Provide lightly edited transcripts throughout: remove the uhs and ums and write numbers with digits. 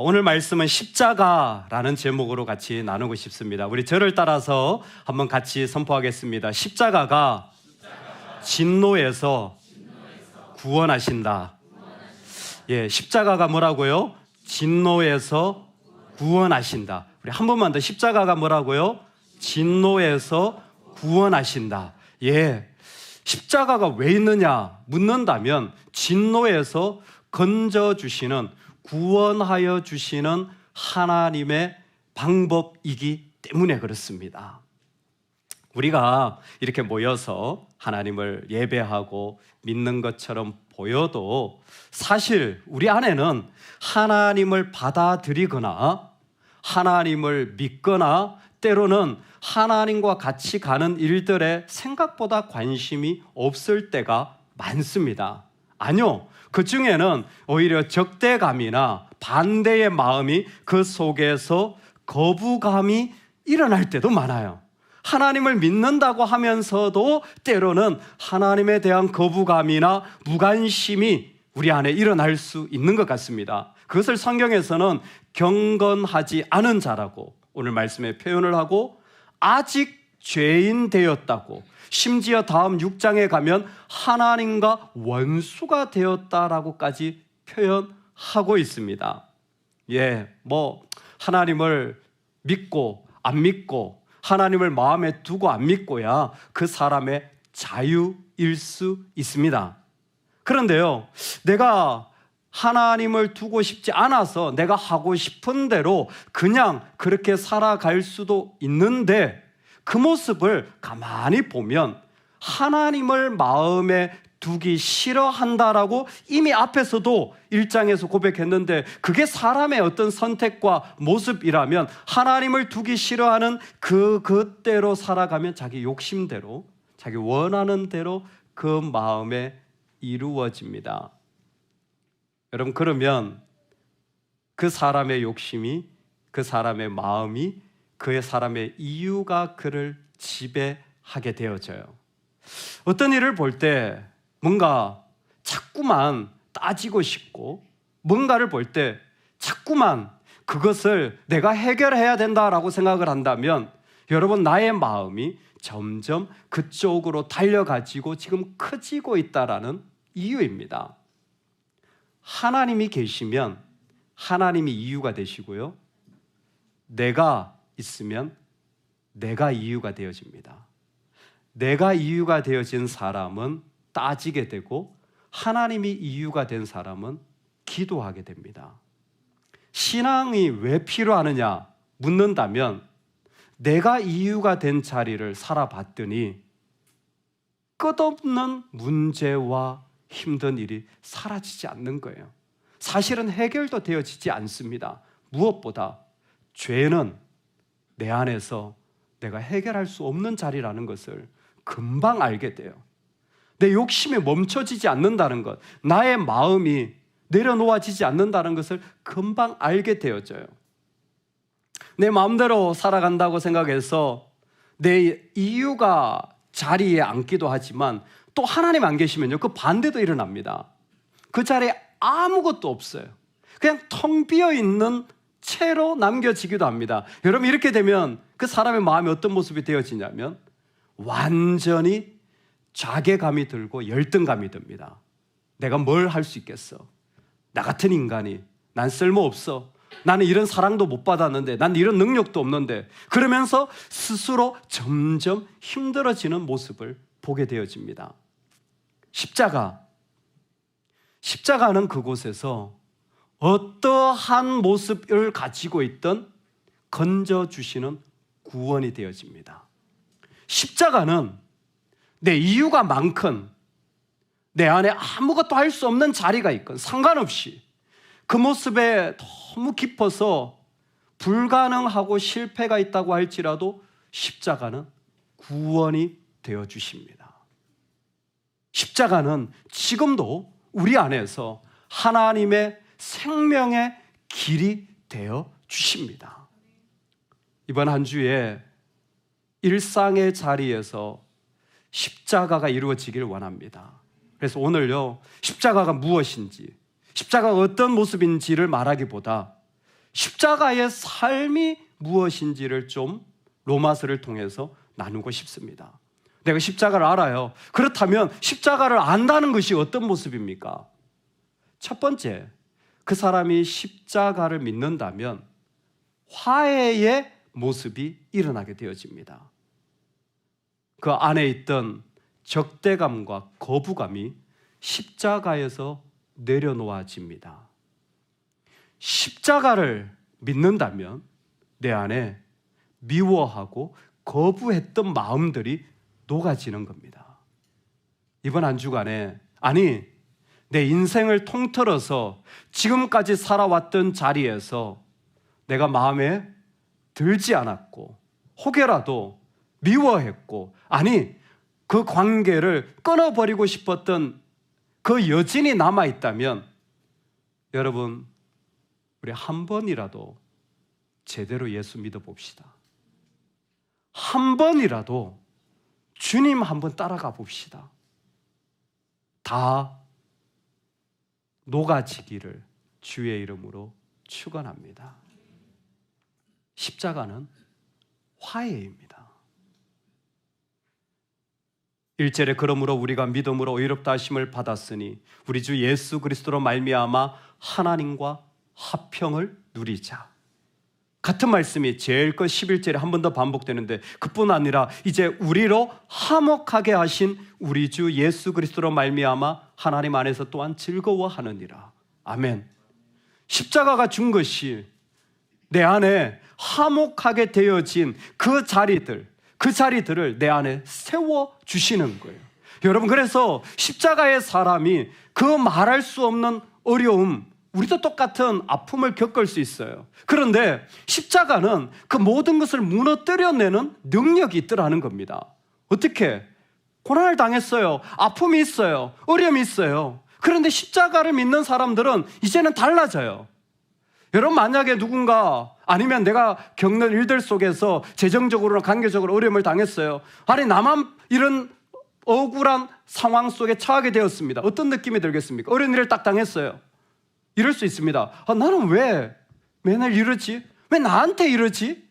오늘 말씀은 십자가라는 제목으로 같이 나누고 싶습니다. 우리 저를 따라서 한번 같이 선포하겠습니다. 십자가가 진노에서 구원하신다. 예, 십자가가 뭐라고요? 진노에서 구원하신다. 우리 한 번만 더. 십자가가 뭐라고요? 진노에서 구원하신다. 예, 십자가가 왜 있느냐 묻는다면 진노에서 건져주시는, 구원하여 주시는 하나님의 방법이기 때문에 그렇습니다. 우리가 이렇게 모여서 하나님을 예배하고 믿는 것처럼 보여도 사실 우리 안에는 하나님을 받아들이거나 하나님을 믿거나 때로는 하나님과 같이 가는 일들에 생각보다 관심이 없을 때가 많습니다. 아니요, 그 중에는 오히려 적대감이나 반대의 마음이 그 속에서 거부감이 일어날 때도 많아요. 하나님을 믿는다고 하면서도 때로는 하나님에 대한 거부감이나 무관심이 우리 안에 일어날 수 있는 것 같습니다. 그것을 성경에서는 경건하지 않은 자라고 오늘 말씀에 표현을 하고, 아직 죄인 되었다고, 심지어 다음 6장에 가면 하나님과 원수가 되었다라고까지 표현하고 있습니다. 예, 하나님을 믿고 안 믿고, 하나님을 마음에 두고 안 믿고야 그 사람의 자유일 수 있습니다. 그런데요, 내가 하나님을 두고 싶지 않아서 내가 하고 싶은 대로 그냥 그렇게 살아갈 수도 있는데, 그 모습을 가만히 보면 하나님을 마음에 두기 싫어한다라고 이미 앞에서도 1장에서 고백했는데, 그게 사람의 어떤 선택과 모습이라면 하나님을 두기 싫어하는 그대로 살아가면 자기 욕심대로, 자기 원하는 대로 그 마음에 이루어집니다. 여러분, 그러면 그 사람의 욕심이, 그 사람의 마음이, 그 사람의 이유가 그를 지배하게 되어져요. 어떤 일을 볼 때 뭔가 자꾸만 따지고 싶고, 뭔가를 볼 때 자꾸만 그것을 내가 해결해야 된다라고 생각을 한다면, 여러분, 나의 마음이 점점 그쪽으로 달려가지고 지금 커지고 있다라는 이유입니다. 하나님이 계시면 하나님이 이유가 되시고요, 내가 있으면 내가 이유가 되어집니다. 내가 이유가 되어진 사람은 따지게 되고, 하나님이 이유가 된 사람은 기도하게 됩니다. 신앙이 왜 필요하느냐 묻는다면, 내가 이유가 된 자리를 살아봤더니 끝없는 문제와 힘든 일이 사라지지 않는 거예요. 사실은 해결도 되어지지 않습니다. 무엇보다 죄는 내 안에서 내가 해결할 수 없는 자리라는 것을 금방 알게 돼요. 내 욕심이 멈춰지지 않는다는 것, 나의 마음이 내려놓아지지 않는다는 것을 금방 알게 되어져요. 내 마음대로 살아간다고 생각해서 내 이유가 자리에 앉기도 하지만, 또 하나님 안 계시면요, 그 반대도 일어납니다. 그 자리에 아무것도 없어요. 그냥 텅 비어 있는 채로 남겨지기도 합니다. 여러분, 이렇게 되면 그 사람의 마음이 어떤 모습이 되어지냐면 완전히 자괴감이 들고 열등감이 듭니다. 내가 뭘 할 수 있겠어? 나 같은 인간이, 난 쓸모없어. 나는 이런 사랑도 못 받았는데, 난 이런 능력도 없는데, 그러면서 스스로 점점 힘들어지는 모습을 보게 되어집니다. 십자가는 그곳에서 어떠한 모습을 가지고 있던 건져주시는 구원이 되어집니다. 십자가는 내 이유가 많건, 내 안에 아무것도 할 수 없는 자리가 있건 상관없이 그 모습에 너무 깊어서 불가능하고 실패가 있다고 할지라도 십자가는 구원이 되어주십니다. 십자가는 지금도 우리 안에서 하나님의 생명의 길이 되어 주십니다. 이번 한 주에 일상의 자리에서 십자가가 이루어지길 원합니다. 그래서 오늘요, 십자가가 무엇인지, 십자가가 어떤 모습인지를 말하기보다 십자가의 삶이 무엇인지를 좀 로마서를 통해서 나누고 싶습니다. 내가 십자가를 알아요. 그렇다면 십자가를 안다는 것이 어떤 모습입니까? 첫 번째, 그 사람이 십자가를 믿는다면 화해의 모습이 일어나게 되어집니다. 그 안에 있던 적대감과 거부감이 십자가에서 내려놓아집니다. 십자가를 믿는다면 내 안에 미워하고 거부했던 마음들이 녹아지는 겁니다. 이번 한 주간에, 아니, 내 인생을 통틀어서 지금까지 살아왔던 자리에서 내가 마음에 들지 않았고 혹여라도 미워했고, 아니, 그 관계를 끊어버리고 싶었던 그 여진이 남아있다면 여러분, 우리 한 번이라도 제대로 예수 믿어봅시다. 한 번이라도 주님 한번 따라가 봅시다. 다 녹아지기를 주의 이름으로 축원합니다. 십자가는 화해입니다. 1절에 그러므로 우리가 믿음으로 의롭다 하심을 받았으니 우리 주 예수 그리스도로 말미암아 하나님과 화평을 누리자. 같은 말씀이 제일 끝 11절에 한 번 더 반복되는데, 그뿐 아니라 이제 우리로 화목하게 하신 우리 주 예수 그리스도로 말미암아 하나님 안에서 또한 즐거워하느니라. 아멘. 십자가가 준 것이 내 안에 화목하게 되어진 그 자리들을 내 안에 세워주시는 거예요. 여러분, 그래서 십자가의 사람이 그 말할 수 없는 어려움, 우리도 똑같은 아픔을 겪을 수 있어요. 그런데 십자가는 그 모든 것을 무너뜨려내는 능력이 있더라는 겁니다. 어떻게? 고난을 당했어요. 아픔이 있어요. 어려움이 있어요. 그런데 십자가를 믿는 사람들은 이제는 달라져요. 여러분, 만약에 누군가, 아니면 내가 겪는 일들 속에서 재정적으로나 관계적으로 어려움을 당했어요. 아니, 나만 이런 억울한 상황 속에 처하게 되었습니다. 어떤 느낌이 들겠습니까? 어려운 일을 딱 당했어요. 이럴 수 있습니다. 나는 왜 맨날 이러지? 왜 나한테 이러지?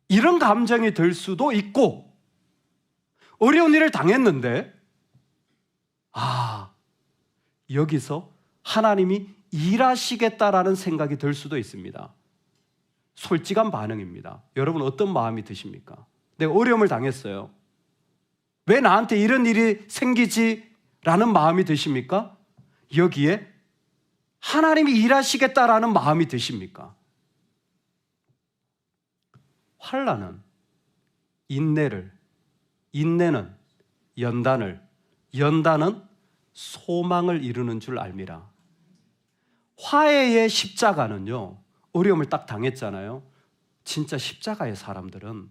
이런 감정이 들 수도 있고, 어려운 일을 당했는데 여기서 하나님이 일하시겠다라는 생각이 들 수도 있습니다. 솔직한 반응입니다. 여러분, 어떤 마음이 드십니까? 내가 어려움을 당했어요. 왜 나한테 이런 일이 생기지? 라는 마음이 드십니까? 여기에 하나님이 일하시겠다라는 마음이 드십니까? 환난은 인내를, 인내는 연단을, 연단은 소망을 이루는 줄 알미라. 화해의 십자가는요, 어려움을 딱 당했잖아요. 진짜 십자가의 사람들은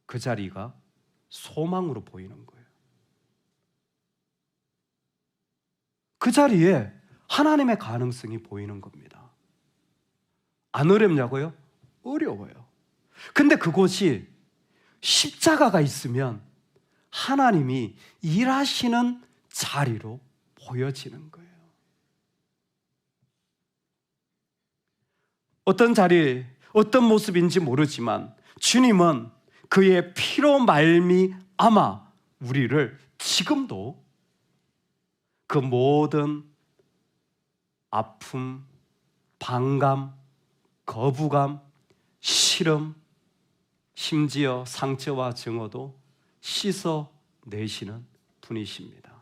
그 자리가 소망으로 보이는 거예요. 그 자리에 하나님의 가능성이 보이는 겁니다. 안 어렵냐고요? 어려워요. 근데 그곳이 십자가가 있으면 하나님이 일하시는 자리로 보여지는 거예요. 어떤 자리, 어떤 모습인지 모르지만 주님은 그의 피로 말미암아 우리를 지금도 그 모든 아픔, 반감, 거부감, 싫음, 심지어 상처와 증오도 씻어내시는 분이십니다.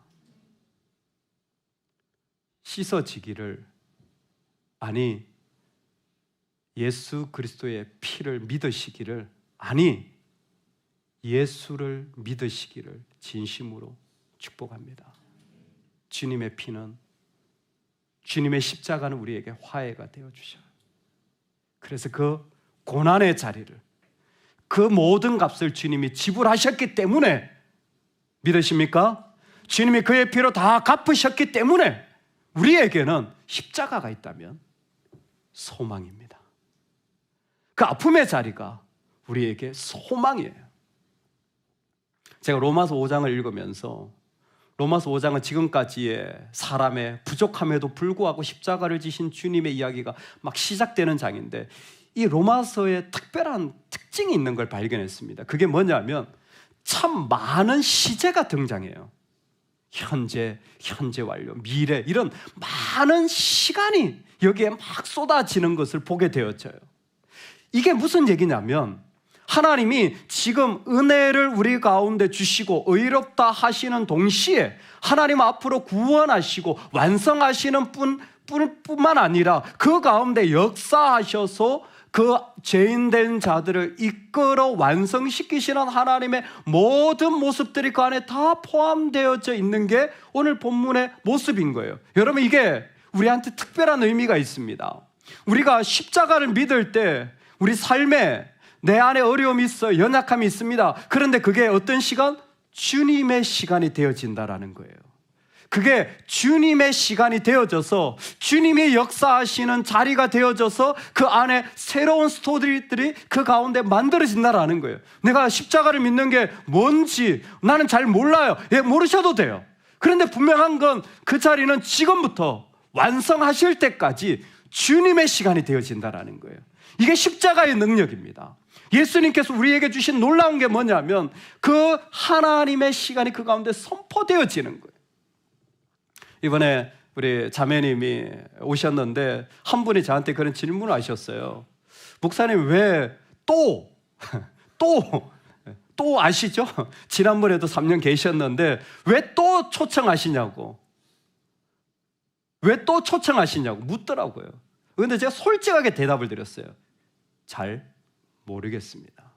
씻어지기를, 아니, 예수 그리스도의 피를 믿으시기를, 아니, 예수를 믿으시기를 진심으로 축복합니다. 주님의 피는, 주님의 십자가는 우리에게 화해가 되어주셔요. 그래서 그 고난의 자리를, 그 모든 값을 주님이 지불하셨기 때문에, 믿으십니까? 주님이 그의 피로 다 갚으셨기 때문에 우리에게는 십자가가 있다면 소망입니다. 그 아픔의 자리가 우리에게 소망이에요. 제가 로마서 5장을 읽으면서 로마서 5장은 지금까지의 사람의 부족함에도 불구하고 십자가를 지신 주님의 이야기가 막 시작되는 장인데, 이 로마서에 특별한 특징이 있는 걸 발견했습니다. 그게 뭐냐면 참 많은 시제가 등장해요. 현재 완료, 미래, 이런 많은 시간이 여기에 막 쏟아지는 것을 보게 되어져요. 이게 무슨 얘기냐면 하나님이 지금 은혜를 우리 가운데 주시고 의롭다 하시는 동시에 하나님 앞으로 구원하시고 완성하시는 뿐만 아니라 그 가운데 역사하셔서 그 죄인된 자들을 이끌어 완성시키시는 하나님의 모든 모습들이 그 안에 다 포함되어져 있는 게 오늘 본문의 모습인 거예요. 여러분, 이게 우리한테 특별한 의미가 있습니다. 우리가 십자가를 믿을 때 우리 삶에 내 안에 어려움이 있어요. 연약함이 있습니다. 그런데 그게 어떤 시간? 주님의 시간이 되어진다라는 거예요. 그게 주님의 시간이 되어져서 주님이 역사하시는 자리가 되어져서 그 안에 새로운 스토리들이 그 가운데 만들어진다라는 거예요. 내가 십자가를 믿는 게 뭔지 나는 잘 몰라요. 모르셔도 돼요. 그런데 분명한 건 그 자리는 지금부터 완성하실 때까지 주님의 시간이 되어진다라는 거예요. 이게 십자가의 능력입니다. 예수님께서 우리에게 주신 놀라운 게 뭐냐면 그 하나님의 시간이 그 가운데 선포되어지는 거예요. 이번에 우리 자매님이 오셨는데 한 분이 저한테 그런 질문을 하셨어요. 목사님, 왜 또 아시죠? 지난번에도 3년 계셨는데 왜 또 초청하시냐고. 왜 또 초청하시냐고 묻더라고요. 그런데 제가 솔직하게 대답을 드렸어요. 잘 모르겠습니다.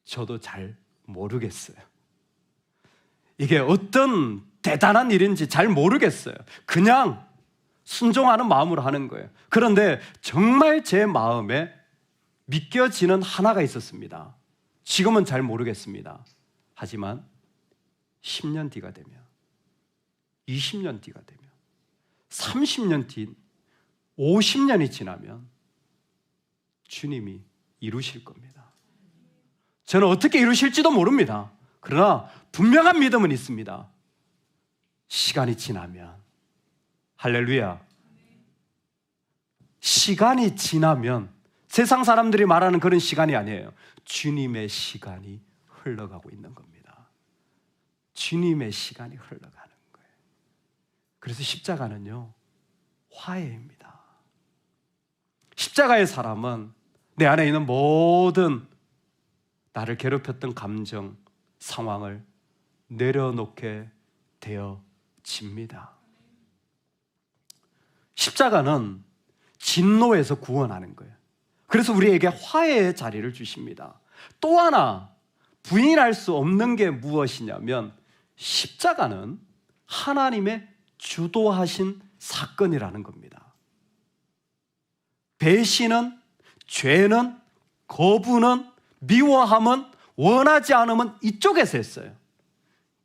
저도 잘 모르겠어요. 이게 어떤 대단한 일인지 잘 모르겠어요. 그냥 순종하는 마음으로 하는 거예요. 그런데 정말 제 마음에 믿겨지는 하나가 있었습니다. 지금은 잘 모르겠습니다. 하지만 10년 뒤가 되면, 20년 뒤가 되면, 30년 뒤, 50년이 지나면 주님이 이루실 겁니다. 저는 어떻게 이루실지도 모릅니다. 그러나 분명한 믿음은 있습니다. 시간이 지나면, 할렐루야, 시간이 지나면 세상 사람들이 말하는 그런 시간이 아니에요. 주님의 시간이 흘러가고 있는 겁니다. 주님의 시간이 흘러가는 거예요. 그래서 십자가는요, 화해입니다. 십자가의 사람은 내 안에 있는 모든 나를 괴롭혔던 감정, 상황을 내려놓게 되어집니다. 십자가는 진노에서 구원하는 거예요. 그래서 우리에게 화해의 자리를 주십니다. 또 하나 부인할 수 없는 게 무엇이냐면 십자가는 하나님의 주도하신 사건이라는 겁니다. 배신은, 죄는, 거부는, 미워함은, 원하지 않음은 이쪽에서 했어요.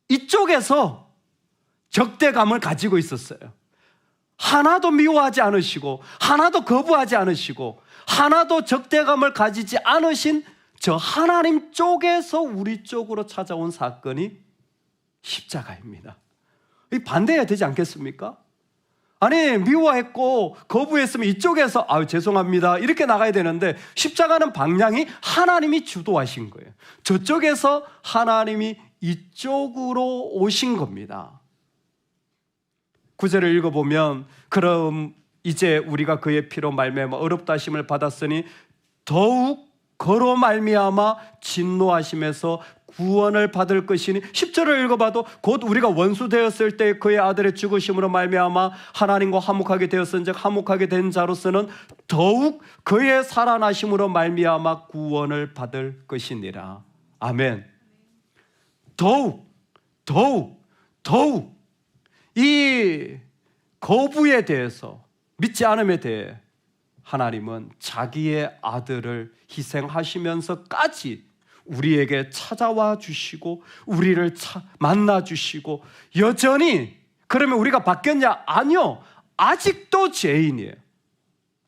이쪽에서 적대감을 가지고 있었어요. 하나도 미워하지 않으시고 하나도 거부하지 않으시고 하나도 적대감을 가지지 않으신 저 하나님 쪽에서 우리 쪽으로 찾아온 사건이 십자가입니다. 반대해야 되지 않겠습니까? 아니, 미워했고 거부했으면 이쪽에서 죄송합니다 이렇게 나가야 되는데 십자가는 방향이 하나님이 주도하신 거예요. 저쪽에서 하나님이 이쪽으로 오신 겁니다. 9절을 읽어보면 그럼 이제 우리가 그의 피로 말미암아 어렵다 하심을 받았으니 더욱 그로 말미암아 진노하심에서 구원을 받을 것이니, 10절을 읽어봐도 곧 우리가 원수 되었을 때 그의 아들의 죽으심으로 말미암아 하나님과 화목하게 되었은즉 하목하게 된 자로서는 더욱 그의 살아나심으로 말미암아 구원을 받을 것이니라. 아멘. 더욱 이 거부에 대해서, 믿지 않음에 대해 하나님은 자기의 아들을 희생하시면서까지 우리에게 찾아와 주시고 우리를 만나 주시고, 여전히 그러면 우리가 바뀌었냐? 아니요. 아직도 죄인이에요.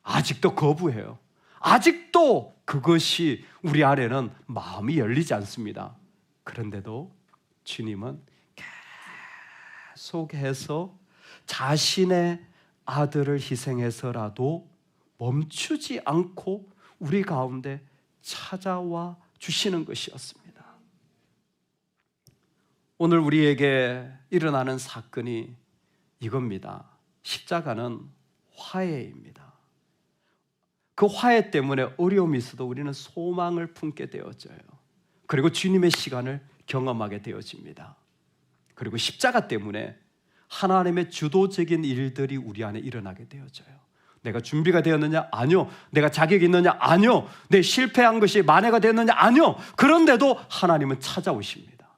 아직도 거부해요. 아직도 그것이 우리 안에는 마음이 열리지 않습니다. 그런데도 주님은 계속해서 자신의 아들을 희생해서라도 멈추지 않고 우리 가운데 찾아와 주시는 것이었습니다. 오늘 우리에게 일어나는 사건이 이겁니다. 십자가는 화해입니다. 그 화해 때문에 어려움이 있어도 우리는 소망을 품게 되어져요. 그리고 주님의 시간을 경험하게 되어집니다. 그리고 십자가 때문에 하나님의 주도적인 일들이 우리 안에 일어나게 되어져요. 내가 준비가 되었느냐? 아니요. 내가 자격이 있느냐? 아니요. 내 실패한 것이 만회가 되었느냐? 아니요. 그런데도 하나님은 찾아오십니다.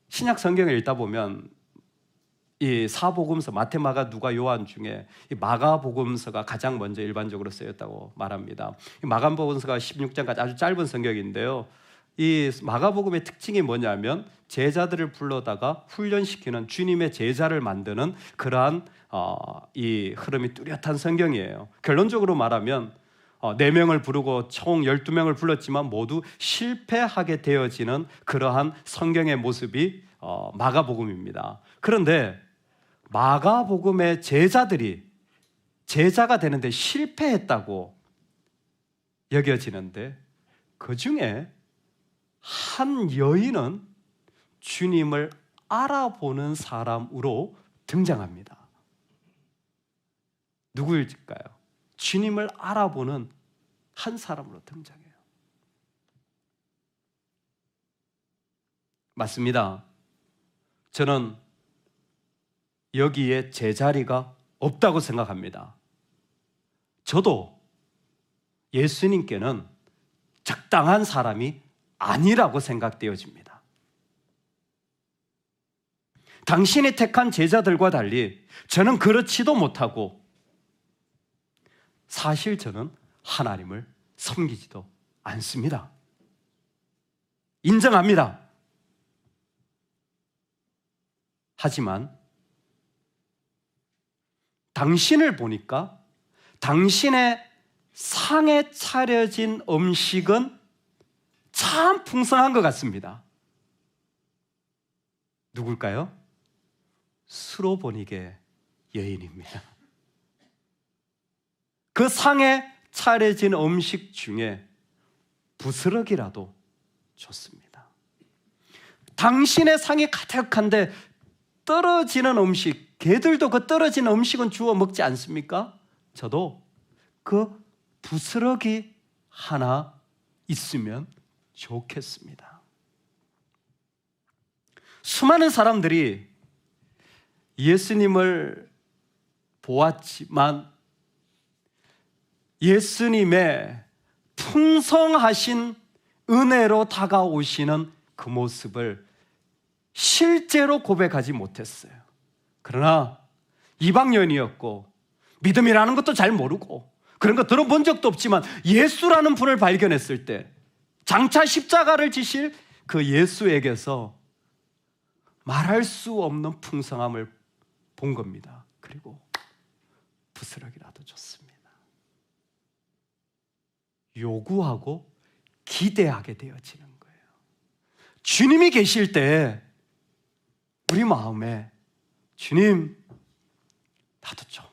신약 성경을 읽다 보면 이 사복음서 마태, 마가, 누가, 요한 중에 이 마가복음서가 가장 먼저 일반적으로 쓰였다고 말합니다. 이 마가복음서가 16장까지 아주 짧은 성경인데요. 이 마가복음의 특징이 뭐냐면 제자들을 불러다가 훈련시키는, 주님의 제자를 만드는 그러한 이 흐름이 뚜렷한 성경이에요. 결론적으로 말하면 4명을 부르고 총 12명을 불렀지만 모두 실패하게 되어지는 그러한 성경의 모습이 마가복음입니다. 그런데 마가복음의 제자들이 제자가 되는데 실패했다고 여겨지는데 그 중에 한 여인은 주님을 알아보는 사람으로 등장합니다. 누구일까요? 주님을 알아보는 한 사람으로 등장해요. 맞습니다. 저는 여기에 제자리가 없다고 생각합니다. 저도 예수님께는 적당한 사람이 아니라고 생각되어집니다. 당신이 택한 제자들과 달리 저는 그렇지도 못하고 사실 저는 하나님을 섬기지도 않습니다. 인정합니다. 하지만 당신을 보니까 당신의 상에 차려진 음식은 참 풍성한 것 같습니다. 누굴까요? 수로보니게 여인입니다. 그 상에 차려진 음식 중에 부스러기라도 줬습니다. 당신의 상이 가득한데 떨어지는 음식, 개들도 그 떨어지는 음식은 주워 먹지 않습니까? 저도 그 부스러기 하나 있으면 좋겠습니다. 수많은 사람들이 예수님을 보았지만 예수님의 풍성하신 은혜로 다가오시는 그 모습을 실제로 고백하지 못했어요. 그러나 이방인이었고 믿음이라는 것도 잘 모르고 그런 거 들어본 적도 없지만 예수라는 분을 발견했을 때 장차 십자가를 지실 그 예수에게서 말할 수 없는 풍성함을 본 겁니다. 그리고 부스러기라도 줬습니다. 요구하고 기대하게 되어지는 거예요. 주님이 계실 때 우리 마음에 주님 나도 좀,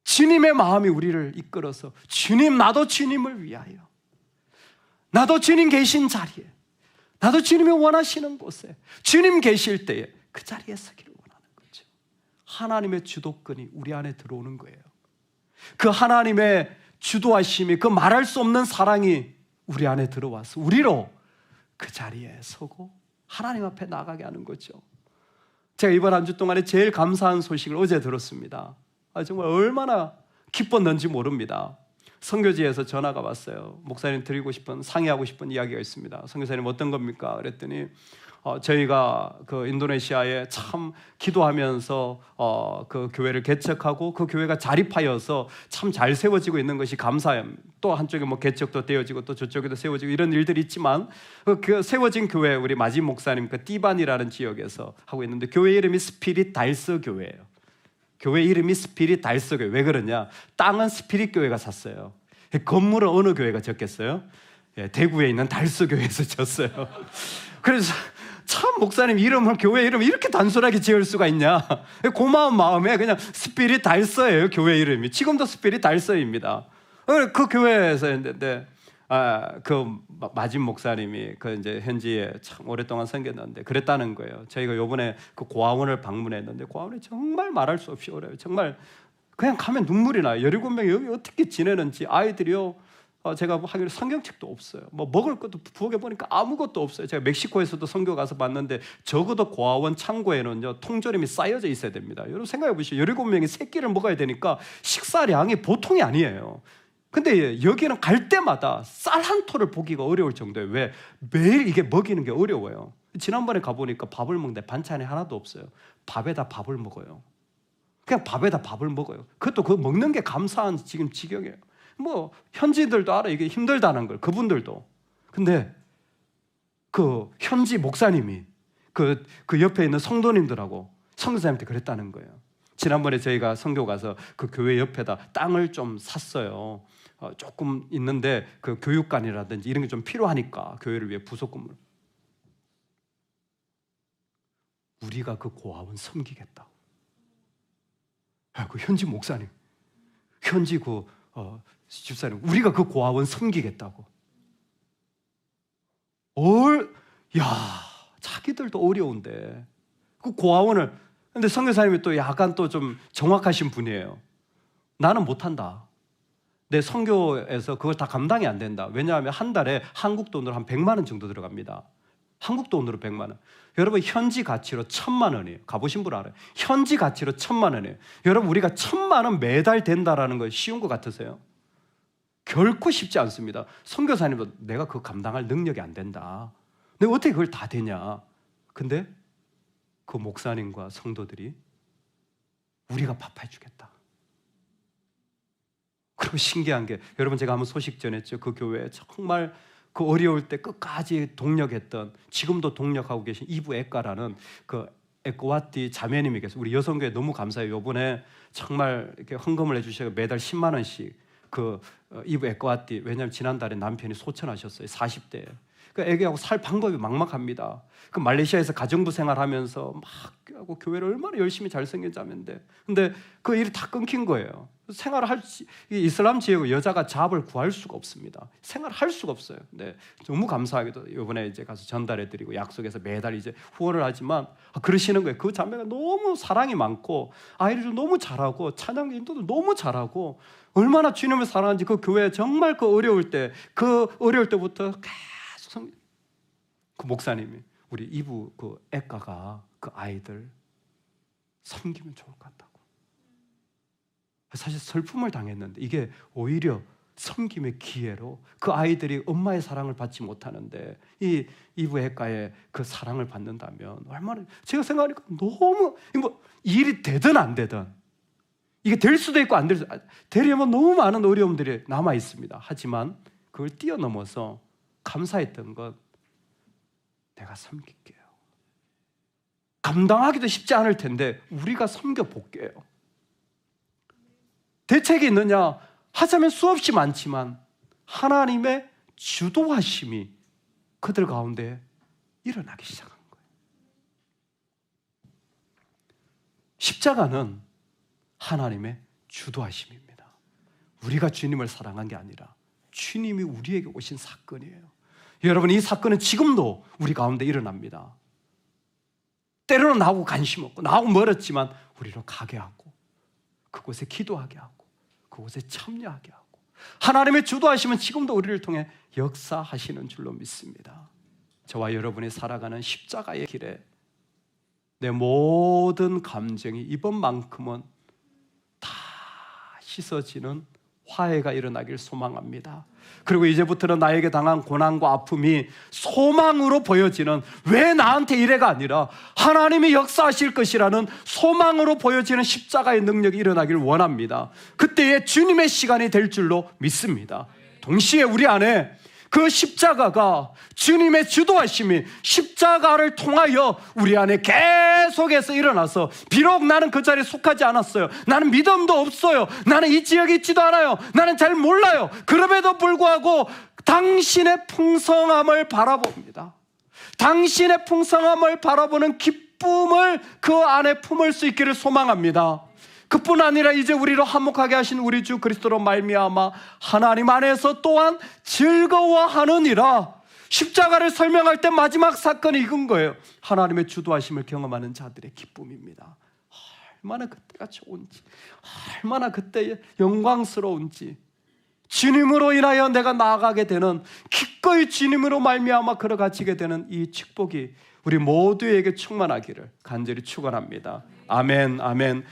주님의 마음이 우리를 이끌어서 주님 나도 주님을 위하여, 나도 주님 계신 자리에, 나도 주님이 원하시는 곳에 주님 계실 때에 그 자리에 서기를 원하는 거죠. 하나님의 주도권이 우리 안에 들어오는 거예요. 그 하나님의 주도하심이, 그 말할 수 없는 사랑이 우리 안에 들어와서 우리로 그 자리에 서고 하나님 앞에 나가게 하는 거죠. 제가 이번 한 주 동안에 제일 감사한 소식을 어제 들었습니다. 정말 얼마나 기뻤는지 모릅니다. 선교지에서 전화가 왔어요. 목사님 드리고 싶은, 상의하고 싶은 이야기가 있습니다. 선교사님 어떤 겁니까? 그랬더니 저희가 그 인도네시아에 참 기도하면서 그 교회를 개척하고 그 교회가 자립하여서 참 잘 세워지고 있는 것이 감사해요. 또 한쪽에 뭐 개척도 되어지고 또 저쪽에도 세워지고 이런 일들이 있지만 그 세워진 교회, 우리 마지 목사님 그 띠반이라는 지역에서 하고 있는데 교회 이름이 스피릿 달서 교회예요. 교회 이름이 스피릿 달서 교회. 왜 그러냐? 땅은 스피릿 교회가 샀어요. 건물은 어느 교회가 졌겠어요? 대구에 있는 달서교회에서 졌어요. 그래서 참 목사님 이름을, 교회 이름을 이렇게 단순하게 지을 수가 있냐. 고마운 마음에 그냥 스피릿 달서예요, 교회 이름이. 지금도 스피릿 달서입니다. 그 교회에서 했는데 그 마진 목사님이 그 이제 현지에 참 오랫동안 섬겼는데 그랬다는 거예요. 저희가 요번에 그 고아원을 방문했는데 고아원이 정말 말할 수 없이 어려워요. 정말 그냥 가면 눈물이 나요. 17명이 여기 어떻게 지내는지. 아이들이요, 제가 하기로 성경책도 없어요. 뭐 먹을 것도 부엌에 보니까 아무것도 없어요. 제가 멕시코에서도 선교 가서 봤는데 적어도 고아원 창고에는요 통조림이 쌓여져 있어야 됩니다. 여러분 생각해 보시죠. 17명이 세 끼를 먹어야 되니까 식사량이 보통이 아니에요. 근데 여기는 갈 때마다 쌀 한 톨을 보기가 어려울 정도예요. 왜? 매일 이게 먹이는 게 어려워요. 지난번에 가보니까 밥을 먹는데 반찬이 하나도 없어요. 밥에다 밥을 먹어요. 그냥 밥에다 밥을 먹어요. 그것도 그 먹는 게 감사한 지금 지경이에요. 뭐 현지인들도 알아, 이게 힘들다는 걸. 그분들도. 근데 그 현지 목사님이 그 옆에 있는 성도님들하고 선교사님한테 그랬다는 거예요. 지난번에 저희가 선교 가서 그 교회 옆에다 땅을 좀 샀어요. 조금 있는데 그 교육관이라든지 이런 게 좀 필요하니까 교회를 위해 부속건물. 우리가 그 고아원 섬기겠다. 그 현지 목사님, 현지 그 집사님, 우리가 그 고아원 섬기겠다고. 야, 자기들도 어려운데 그 고아원을. 근데 선교사님이 또 약간 또 좀 정확하신 분이에요. 나는 못한다. 내 선교에서 그걸 다 감당이 안 된다. 왜냐하면 한 달에 한국 돈으로 한 100만 원 정도 들어갑니다. 한국 돈으로 100만 원. 여러분 현지 가치로 1,000만 원이에요. 가보신 분 알아요. 현지 가치로 1,000만 원이에요. 여러분 우리가 1,000만 원 매달 된다라는 거 쉬운 것 같으세요? 결코 쉽지 않습니다. 선교사님도 내가 그거 감당할 능력이 안 된다. 내가 어떻게 그걸 다 되냐. 근데 그 목사님과 성도들이 우리가 밥해 주겠다. 그리고 신기한 게, 여러분 제가 한번 소식 전했죠. 그 교회에 정말 그 어려울 때 끝까지 동력했던, 지금도 동력하고 계신 이부 에까라는 그 에코와티 자매님이 계세요. 우리 여성교회 너무 감사해요. 이번에 정말 이렇게 헌금을 해주셔서 매달 10만 원씩 그 이부 에코와티, 왜냐하면 지난달에 남편이 소천하셨어요. 40대에. 그 애기하고 살 방법이 막막합니다. 그 말레이시아에서 가정부 생활하면서 막 하고 교회를 얼마나 열심히 잘 생겼자면데, 근데 그 일이 다 끊긴 거예요. 생활할 이슬람 지역은 여자가 잡을 구할 수가 없습니다. 생활할 수가 없어요. 근데 너무 감사하게도 이번에 이제 가서 전달해드리고 약속해서 매달 이제 후원을 하지만 그러시는 거예요. 그 자매가 너무 사랑이 많고 아이들도 너무 잘하고 찬양 인도도 너무 잘하고 얼마나 주님을 사랑하는지, 그 교회 정말 그 어려울 때부터 그 목사님이 우리 이부 그 애가가 그 아이들 섬기면 좋을 것 같다고. 사실 슬픔을 당했는데 이게 오히려 섬김의 기회로 그 아이들이 엄마의 사랑을 받지 못하는데 이 이부 애가의 그 사랑을 받는다면 얼마나, 제가 생각하니까 너무 뭐 일이 되든 안 되든 이게 될 수도 있고 안 될 수도, 되려면 너무 많은 어려움들이 남아 있습니다. 하지만 그걸 뛰어넘어서 감사했던 것, 내가 섬길게요. 감당하기도 쉽지 않을 텐데 우리가 섬겨볼게요. 대책이 있느냐 하자면 수없이 많지만 하나님의 주도하심이 그들 가운데 일어나기 시작한 거예요. 십자가는 하나님의 주도하심입니다. 우리가 주님을 사랑한 게 아니라 주님이 우리에게 오신 사건이에요. 여러분, 이 사건은 지금도 우리 가운데 일어납니다. 때로는 나하고 관심 없고 나하고 멀었지만 우리로 가게 하고 그곳에 기도하게 하고 그곳에 참여하게 하고, 하나님의 주도하심은 지금도 우리를 통해 역사하시는 줄로 믿습니다. 저와 여러분이 살아가는 십자가의 길에 내 모든 감정이 이번만큼은 다 씻어지는 화해가 일어나길 소망합니다. 그리고 이제부터는 나에게 당한 고난과 아픔이 소망으로 보여지는, 왜 나한테 이래가 아니라 하나님이 역사하실 것이라는 소망으로 보여지는 십자가의 능력이 일어나길 원합니다. 그때에 주님의 시간이 될 줄로 믿습니다. 동시에 우리 안에 그 십자가가, 주님의 주도하심이 십자가를 통하여 우리 안에 계속해서 일어나서, 비록 나는 그 자리에 속하지 않았어요. 나는 믿음도 없어요. 나는 이 지역에 있지도 않아요. 나는 잘 몰라요. 그럼에도 불구하고 당신의 풍성함을 바라봅니다. 당신의 풍성함을 바라보는 기쁨을 그 안에 품을 수 있기를 소망합니다. 그뿐 아니라 이제 우리로 화목하게 하신 우리 주 그리스도로 말미암아 하나님 안에서 또한 즐거워하느니라. 십자가를 설명할 때 마지막 사건이 이건 거예요. 하나님의 주도하심을 경험하는 자들의 기쁨입니다. 얼마나 그때가 좋은지, 얼마나 그때 영광스러운지, 주님으로 인하여 내가 나아가게 되는, 기꺼이 주님으로 말미암아 걸어가지게 되는 이 축복이 우리 모두에게 충만하기를 간절히 축원합니다. 아멘, 아멘.